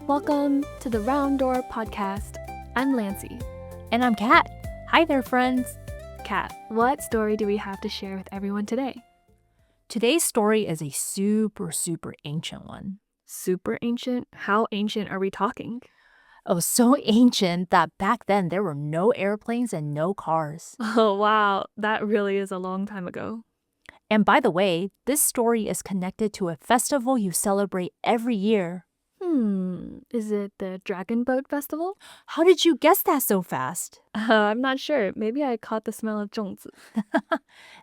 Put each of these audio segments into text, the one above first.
Welcome to the Round Door Podcast. I'm Lancy. And I'm Kat. Hi there, friends. Kat, what story do we have to share with everyone today? Today's story is a super ancient one. Super ancient? How ancient are we talking? Oh, so ancient that back then there were no airplanes and no cars. Oh, wow. That really is a long time ago. And by the way, this story is connected to a festival you celebrate every year. Is it the Dragon Boat Festival? How did you guess that so fast? I'm not sure. Maybe I caught the smell of zongzi.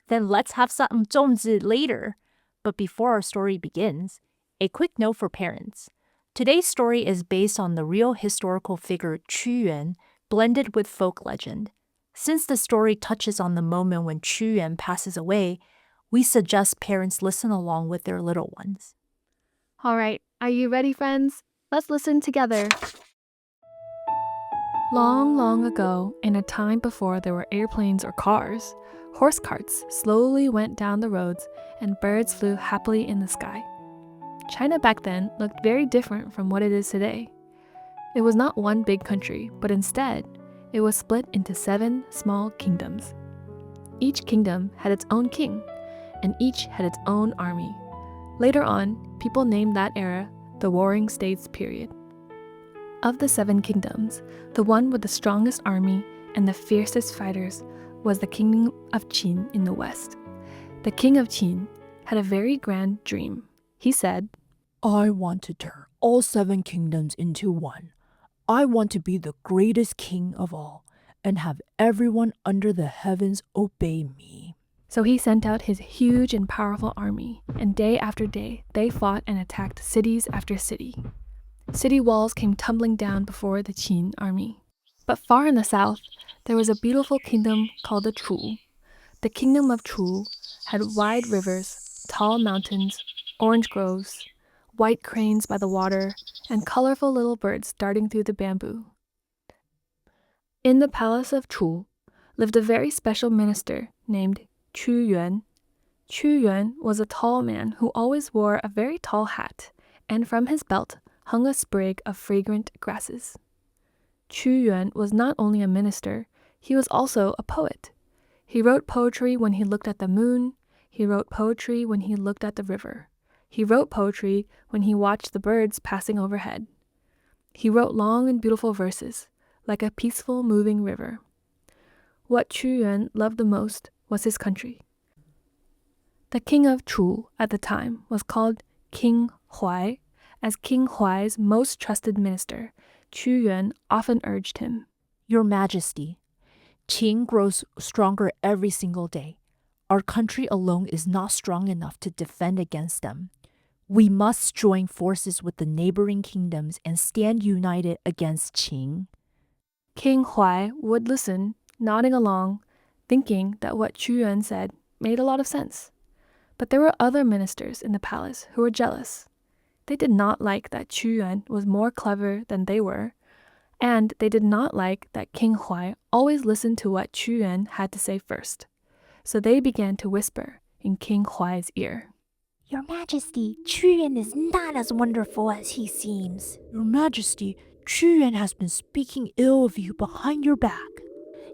Then let's have some zongzi later. But before our story begins, a quick note for parents. Today's story is based on the real historical figure Qu Yuan, blended with folk legend. Since the story touches on the moment when Qu Yuan passes away, we suggest parents listen along with their little ones. All right, are you ready, friends? Let's listen together. Long, long ago, in a time before there were airplanes or cars, horse carts slowly went down the roads and birds flew happily in the sky. China back then looked very different from what it is today. It was not one big country, but instead, it was split into 7 small kingdoms. Each kingdom had its own king, and each had its own army. Later on, people named that era the Warring States period. Of the 7 kingdoms, the one with the strongest army and the fiercest fighters was the kingdom of Qin in the west. The king of Qin had a very grand dream. He said, I want to turn all 7 kingdoms into one. I want to be the greatest king of all and have everyone under the heavens obey me. So he sent out his huge and powerful army, and day after day they fought and attacked cities after city. City walls came tumbling down before the Qin army. But far in the south, there was a beautiful kingdom called the Chu. The kingdom of Chu had wide rivers, tall mountains, orange groves, white cranes by the water, and colorful little birds darting through the bamboo. In the palace of Chu lived a very special minister named Qu Yuan. Qu Yuan was a tall man who always wore a very tall hat, and from his belt hung a sprig of fragrant grasses. Qu Yuan was not only a minister, he was also a poet. He wrote poetry when he looked at the moon. He wrote poetry when he looked at the river. He wrote poetry when he watched the birds passing overhead. He wrote long and beautiful verses, like a peaceful, moving river. What Qu Yuan loved the most was his country. The king of Chu at the time was called King Huai. As King Huai's most trusted minister, Qu Yuan often urged him, Your Majesty, Qin grows stronger every single day. Our country alone is not strong enough to defend against them. We must join forces with the neighboring kingdoms and stand united against Qin. King Huai would listen, nodding along, thinking that what Qu Yuan said made a lot of sense. But there were other ministers in the palace who were jealous. They did not like that Qu Yuan was more clever than they were, and they did not like that King Huai always listened to what Qu Yuan had to say first. So they began to whisper in King Huai's ear. Your Majesty, Qu Yuan is not as wonderful as he seems. Your Majesty, Qu Yuan has been speaking ill of you behind your back.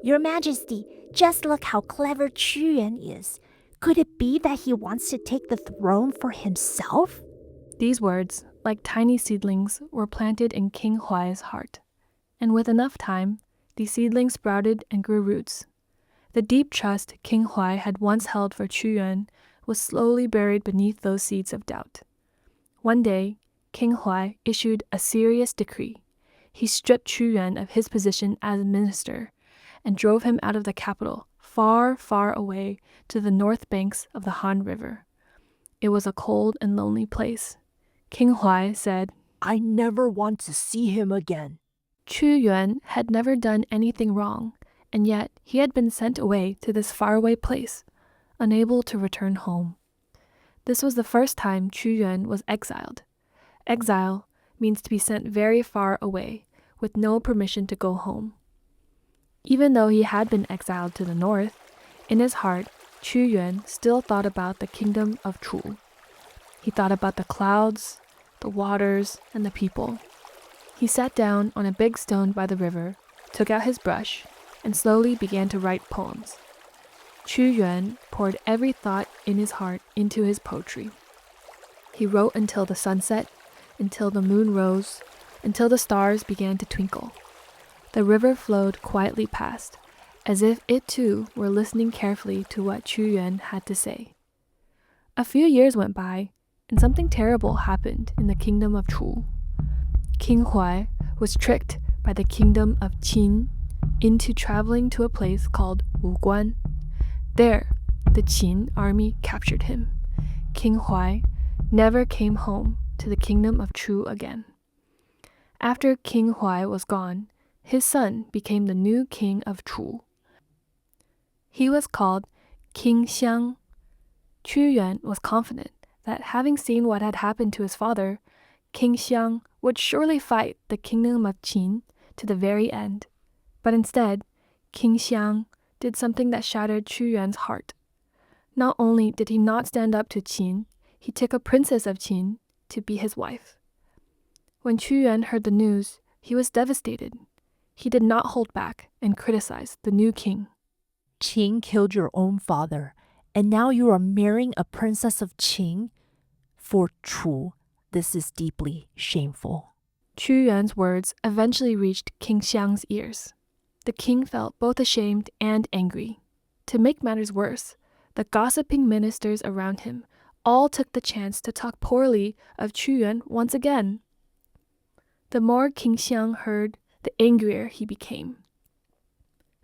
Your Majesty, just look how clever Qu Yuan is. Could it be that he wants to take the throne for himself? These words, like tiny seedlings, were planted in King Huai's heart. And with enough time, these seedlings sprouted and grew roots. The deep trust King Huai had once held for Qu Yuan was slowly buried beneath those seeds of doubt. One day, King Huai issued a serious decree. He stripped Qu Yuan of his position as minister and drove him out of the capital, far, far away to the north banks of the Han River. It was a cold and lonely place. King Huai said, I never want to see him again. Qu Yuan had never done anything wrong, and yet he had been sent away to this faraway place, unable to return home. This was the first time Qu Yuan was exiled. Exile means to be sent very far away, with no permission to go home. Even though he had been exiled to the north, in his heart, Qu Yuan still thought about the kingdom of Chu. He thought about the clouds, the waters, and the people. He sat down on a big stone by the river, took out his brush, and slowly began to write poems. Qu Yuan poured every thought in his heart into his poetry. He wrote until the sun set, until the moon rose, until the stars began to twinkle. The river flowed quietly past, as if it too were listening carefully to what Qu Yuan had to say. A few years went by, and something terrible happened in the kingdom of Chu. King Huai was tricked by the kingdom of Qin into traveling to a place called Wuguan. There, the Qin army captured him. King Huai never came home to the kingdom of Chu again. After King Huai was gone, his son became the new king of Chu. He was called King Xiang. Qu Yuan was confident that having seen what had happened to his father, King Xiang would surely fight the kingdom of Qin to the very end. But instead, King Xiang did something that shattered Qu Yuan's heart. Not only did he not stand up to Qin, he took a princess of Qin to be his wife. When Qu Yuan heard the news, he was devastated. He did not hold back and criticize the new king. Qin killed your own father, and now you are marrying a princess of Qin? For Chu, this is deeply shameful. Qu Yuan's words eventually reached King Xiang's ears. The king felt both ashamed and angry. To make matters worse, the gossiping ministers around him all took the chance to talk poorly of Qu Yuan once again. The more King Xiang heard, the angrier he became.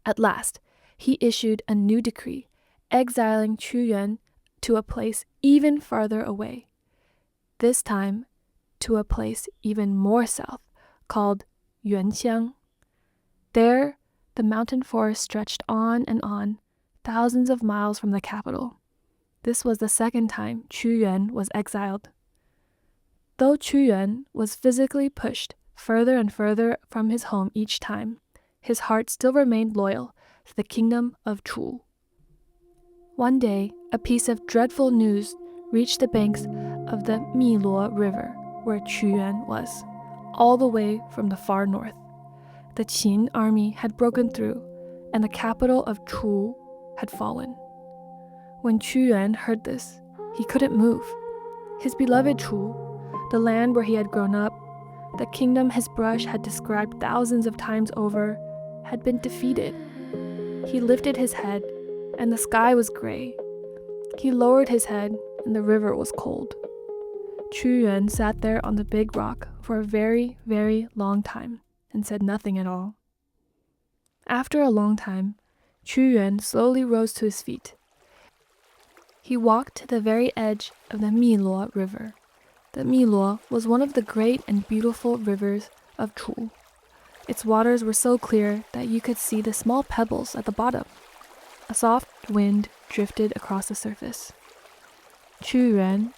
At last, he issued a new decree, exiling Qu Yuan to a place even farther away. This time, to a place even more south, called Yuanxiang. There, the mountain forest stretched on and on, thousands of miles from the capital. This was the second time Qu Yuan was exiled. Though Qu Yuan was physically pushed further and further from his home each time, his heart still remained loyal to the kingdom of Chu. One day, a piece of dreadful news reached the banks of the Miluo River, where Qu Yuan was, all the way from the far north. The Qin army had broken through, and the capital of Chu had fallen. When Qu Yuan heard this, he couldn't move. His beloved Chu, the land where he had grown up, the kingdom his brush had described thousands of times over, had been defeated. He lifted his head, and the sky was gray. He lowered his head, and the river was cold. Qu Yuan sat there on the big rock for a very, very long time and said nothing at all. After a long time, Qu Yuan slowly rose to his feet. He walked to the very edge of the Miluo River. The Miluo was one of the great and beautiful rivers of Chu. Its waters were so clear that you could see the small pebbles at the bottom. A soft wind drifted across the surface. Qu Yuan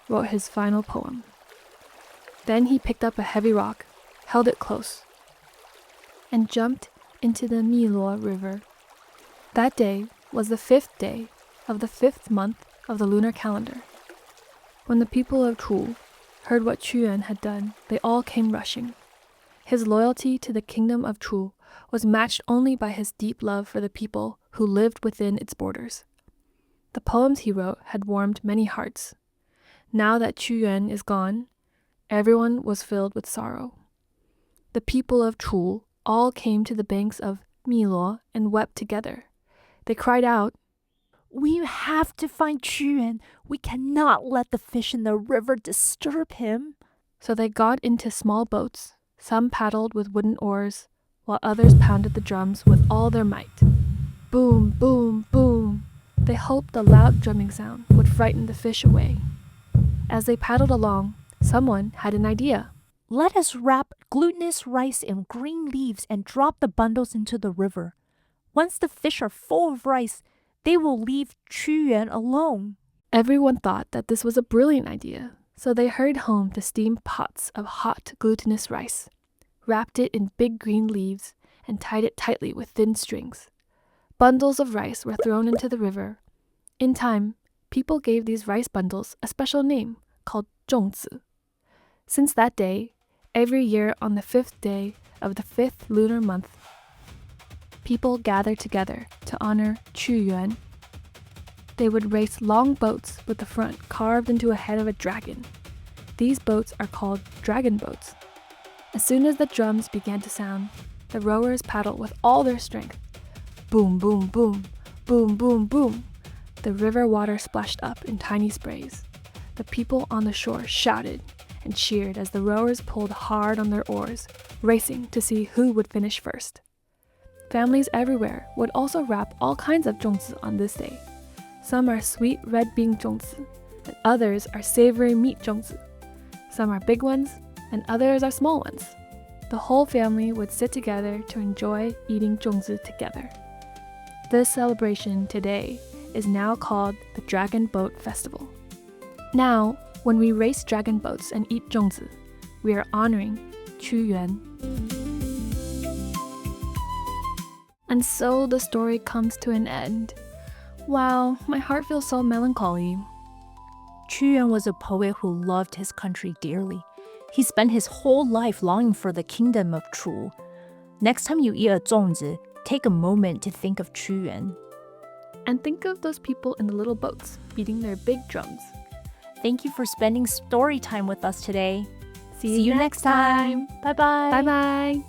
wrote his final poem. Then he picked up a heavy rock, held it close, and jumped into the Miluo River. That day was the 5th day of the 5th month of the lunar calendar. When the people of Chu heard what Qu Yuan had done, they all came rushing. His loyalty to the kingdom of Chu was matched only by his deep love for the people who lived within its borders. The poems he wrote had warmed many hearts. Now that Qu Yuan is gone, everyone was filled with sorrow. The people of Chu all came to the banks of Miluo and wept together. They cried out, We have to find Qu Yuan. We cannot let the fish in the river disturb him. So they got into small boats. Some paddled with wooden oars, while others pounded the drums with all their might. Boom, boom, boom. They hoped the loud drumming sound would frighten the fish away. As they paddled along, someone had an idea. Let us wrap glutinous rice in green leaves and drop the bundles into the river. Once the fish are full of rice, they will leave Qu Yuan alone. Everyone thought that this was a brilliant idea, so they hurried home to steam pots of hot glutinous rice, wrapped it in big green leaves, and tied it tightly with thin strings. Bundles of rice were thrown into the river. In time, people gave these rice bundles a special name called zongzi. Since that day, Every year on the 5th day of the 5th lunar month, people gather together to honor Qu Yuan. They would race long boats with the front carved into a head of a dragon. These boats are called dragon boats. As soon as the drums began to sound, the rowers paddled with all their strength. Boom, boom, boom, boom, boom, boom. The river water splashed up in tiny sprays. The people on the shore shouted and cheered as the rowers pulled hard on their oars, racing to see who would finish first. Families everywhere would also wrap all kinds of zongzi on this day. Some are sweet red bean zongzi, and others are savory meat zongzi. Some are big ones, and others are small ones. The whole family would sit together to enjoy eating zongzi together. This celebration today is now called the Dragon Boat Festival. Now, when we race dragon boats and eat zongzi, we are honoring Qu Yuan. And so the story comes to an end. Wow, my heart feels so melancholy. Qu Yuan was a poet who loved his country dearly. He spent his whole life longing for the kingdom of Chu. Next time you eat a zongzi, take a moment to think of Qu Yuan. And think of those people in the little boats beating their big drums. Thank you for spending story time with us today. See you next time. Bye-bye. Bye-bye.